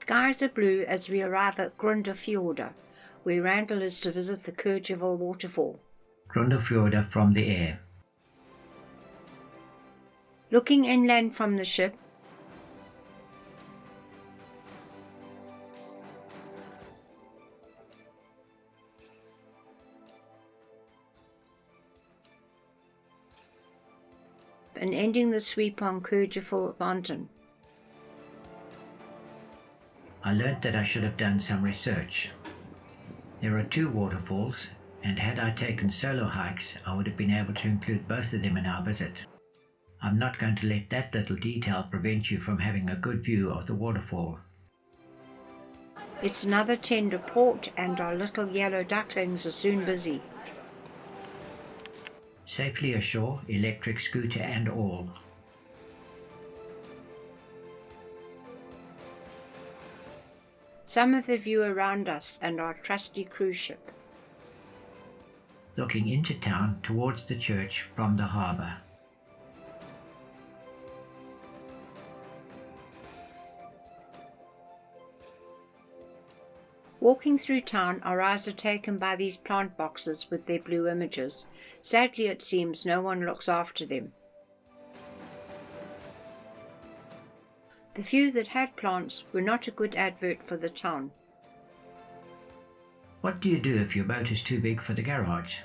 Skies are blue as we arrive at Grundarfjordur, where Randall is to visit the Kyrgyzstan waterfall. Grundarfjordur from the air. Looking inland from the ship, and ending the sweep on Kyrgyzstan Mountain. I learnt that I should have done some research. There are 2 waterfalls, and had I taken solo hikes, I would have been able to include both of them in our visit. I'm not going to let that little detail prevent you from having a good view of the waterfall. It's another tender port, and our little yellow ducklings are soon busy. Safely ashore, electric scooter and all. Some of the view around us and our trusty cruise ship. Looking into town towards the church from the harbour. Walking through town, our eyes are taken by these plant boxes with their blue images. Sadly, it seems no one looks after them. The few that had plants were not a good advert for the town. What do you do if your boat is too big for the garage?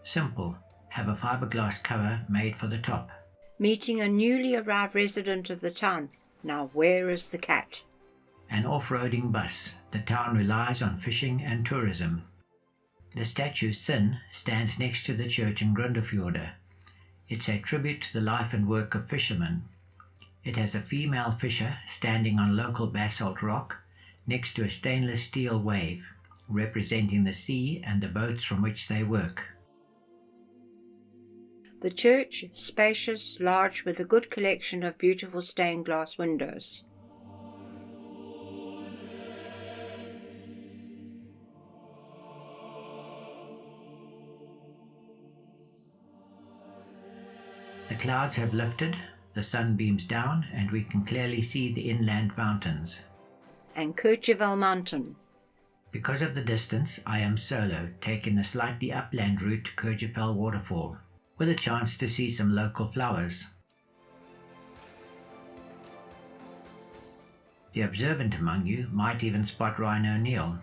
Simple. Have a fiberglass cover made for the top. Meeting a newly arrived resident of the town. Now where is the cat? An off-roading bus. The town relies on fishing and tourism. The statue Sin stands next to the church in Grundarfjordur. It's a tribute to the life and work of fishermen. It has a female fisher standing on local basalt rock next to a stainless steel wave, representing the sea and the boats from which they work. The church, spacious, large, with a good collection of beautiful stained glass windows. The clouds have lifted, the sun beams down, and we can clearly see the inland mountains. And Kyrgyzstan Mountain. Because of the distance, I am solo, taking the slightly upland route to Kyrgyzstan waterfall, with a chance to see some local flowers. The observant among you might even spot Ryan O'Neill.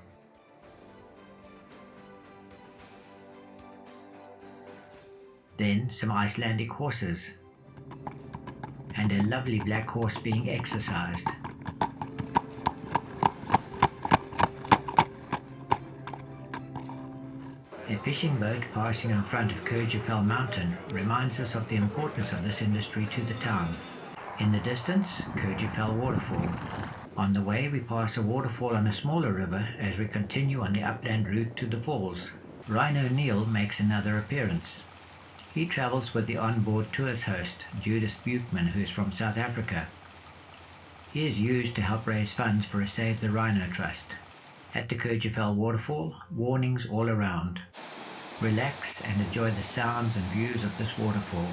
Then some Icelandic horses, and a lovely black horse being exercised. A fishing boat passing in front of Kyrgyzstan Mountain reminds us of the importance of this industry to the town. In the distance, Kyrgyzstan waterfall. On the way, we pass a waterfall on a smaller river as we continue on the upland route to the falls. Ryan O'Neill makes another appearance. He travels with the onboard tours host, Judith Buchman, who is from South Africa. He is used to help raise funds for a Save the Rhino Trust. At the Kyrgyzstan waterfall, warnings all around. Relax and enjoy the sounds and views of this waterfall.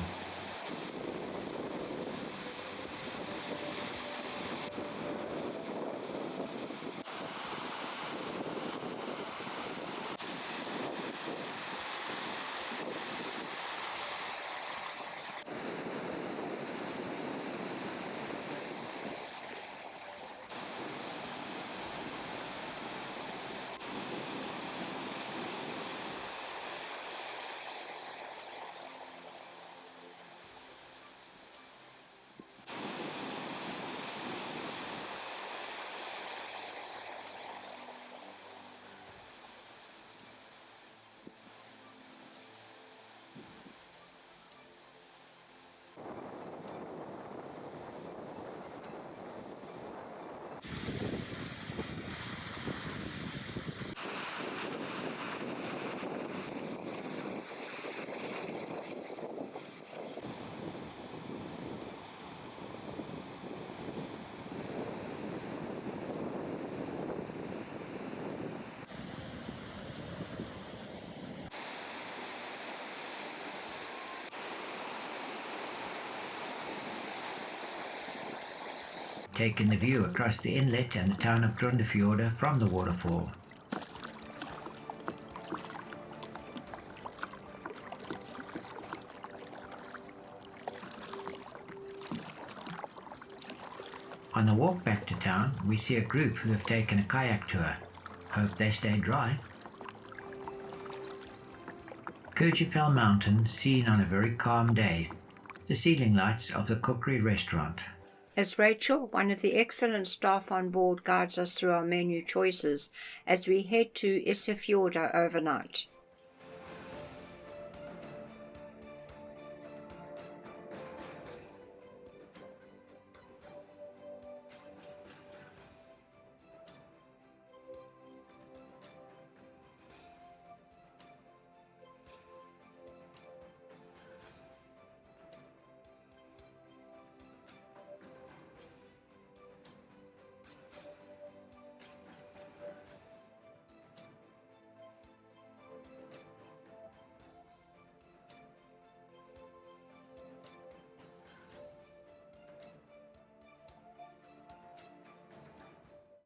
take in the view across the inlet and the town of Grundarfjordur from the waterfall. On the walk back to town, we see a group who have taken a kayak tour. Hope they stay dry. Kujefell Mountain seen on a very calm day. The ceiling lights of the cookery restaurant. As Rachel, one of the excellent staff on board, guides us through our menu choices as we head to Isafjordur overnight.